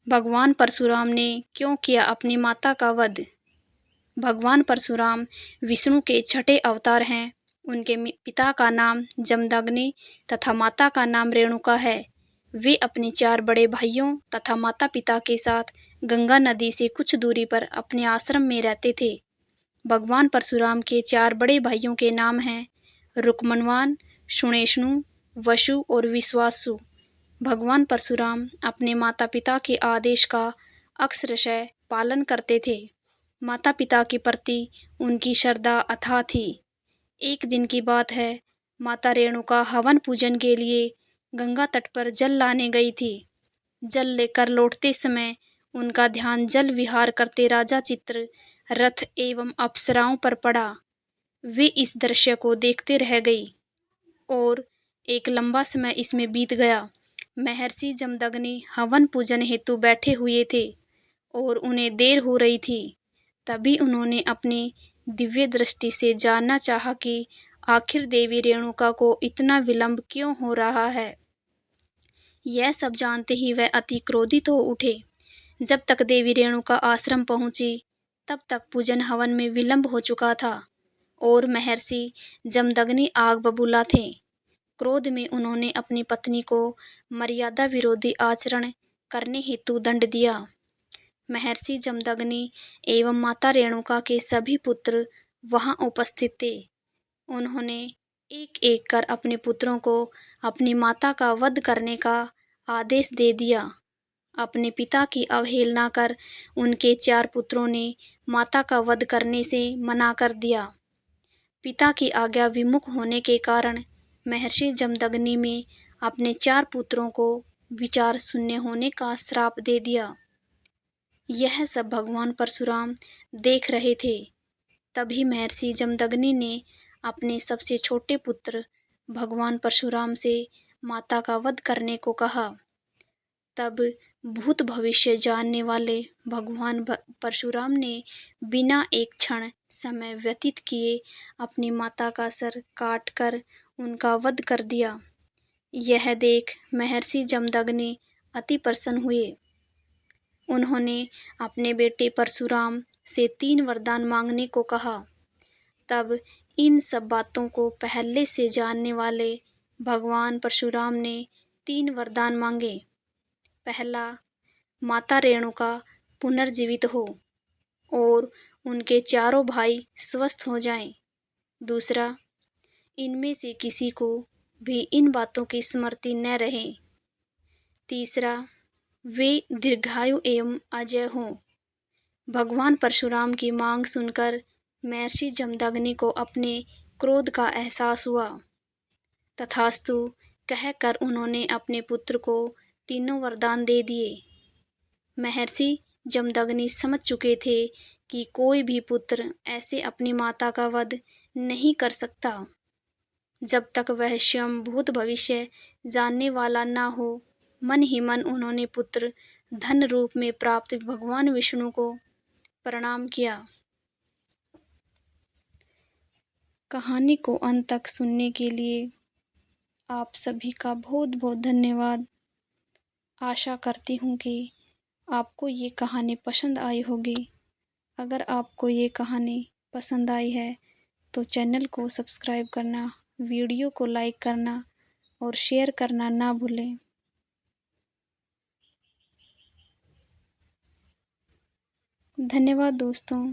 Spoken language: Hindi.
भगवान परशुराम ने क्यों किया अपनी माता का वध? भगवान परशुराम विष्णु के छठे अवतार हैं। उनके पिता का नाम जमदग्नि तथा माता का नाम रेणुका है। वे अपने 4 बड़े भाइयों तथा माता पिता के साथ गंगा नदी से कुछ दूरी पर अपने आश्रम में रहते थे। भगवान परशुराम के 4 बड़े भाइयों के नाम हैं रुक्मवान, शुणेष्णु, वसु और विश्वासु। भगवान परशुराम अपने माता पिता के आदेश का अक्षरशः पालन करते थे। माता पिता के प्रति उनकी श्रद्धा अथाह थी। एक दिन की बात है, माता रेणुका हवन पूजन के लिए गंगा तट पर जल लाने गई थी। जल लेकर लौटते समय उनका ध्यान जल विहार करते राजा चित्र रथ एवं अप्सराओं पर पड़ा। वे इस दृश्य को देखते रह गई और एक लंबा समय इसमें बीत गया। महर्षि जमदग्नि हवन पूजन हेतु बैठे हुए थे और उन्हें देर हो रही थी। तभी उन्होंने अपनी दिव्य दृष्टि से जानना चाहा कि आखिर देवी रेणुका को इतना विलंब क्यों हो रहा है। यह सब जानते ही वह अति क्रोधित हो उठे। जब तक देवी रेणुका आश्रम पहुंची, तब तक पूजन हवन में विलंब हो चुका था और महर्षि जमदग्नि आग बबूला थे। क्रोध में उन्होंने अपनी पत्नी को मर्यादा विरोधी आचरण करने हेतु दंड दिया। महर्षि जमदग्नि एवं माता रेणुका के सभी पुत्र वहां उपस्थित थे। उन्होंने एक एक कर अपने पुत्रों को अपनी माता का वध करने का आदेश दे दिया। अपने पिता की अवहेलना कर उनके 4 पुत्रों ने माता का वध करने से मना कर दिया। पिता की आज्ञा विमुख होने के कारण महर्षि जमदग्नि में अपने 4 पुत्रों को विचार शून्य होने का श्राप दे दिया। यह सब भगवान परशुराम देख रहे थे। तभी महर्षि जमदग्नि ने अपने सबसे छोटे पुत्र भगवान परशुराम से माता का वध करने को कहा। तब भूत भविष्य जानने वाले भगवान परशुराम ने बिना एक क्षण समय व्यतीत किए अपनी माता का सर काट कर उनका वध कर दिया। यह देख महर्षि जमदग्नि अति प्रसन्न हुए। उन्होंने अपने बेटे परशुराम से 3 वरदान मांगने को कहा। तब इन सब बातों को पहले से जानने वाले भगवान परशुराम ने 3 वरदान मांगे। पहला, माता रेणुका पुनर्जीवित हो और उनके चारों भाई स्वस्थ हो जाएं। दूसरा, इनमें से किसी को भी इन बातों की स्मृति न रहे। तीसरा, वे दीर्घायु एवं अजय हों। भगवान परशुराम की मांग सुनकर महर्षि जमदग्नि को अपने क्रोध का एहसास हुआ। तथास्तु कहकर उन्होंने अपने पुत्र को तीनों वरदान दे दिए। महर्षि जमदग्नि समझ चुके थे कि कोई भी पुत्र ऐसे अपनी माता का वध नहीं कर सकता जब तक वह स्वयं भूत भविष्य जानने वाला न हो। मन ही मन उन्होंने पुत्र धन रूप में प्राप्त भगवान विष्णु को प्रणाम किया। कहानी को अंत तक सुनने के लिए आप सभी का बहुत बहुत धन्यवाद। आशा करती हूँ कि आपको ये कहानी पसंद आई होगी। अगर आपको ये कहानी पसंद आई है तो चैनल को सब्सक्राइब करना, वीडियो को लाइक करना और शेयर करना ना भूलें। धन्यवाद दोस्तों।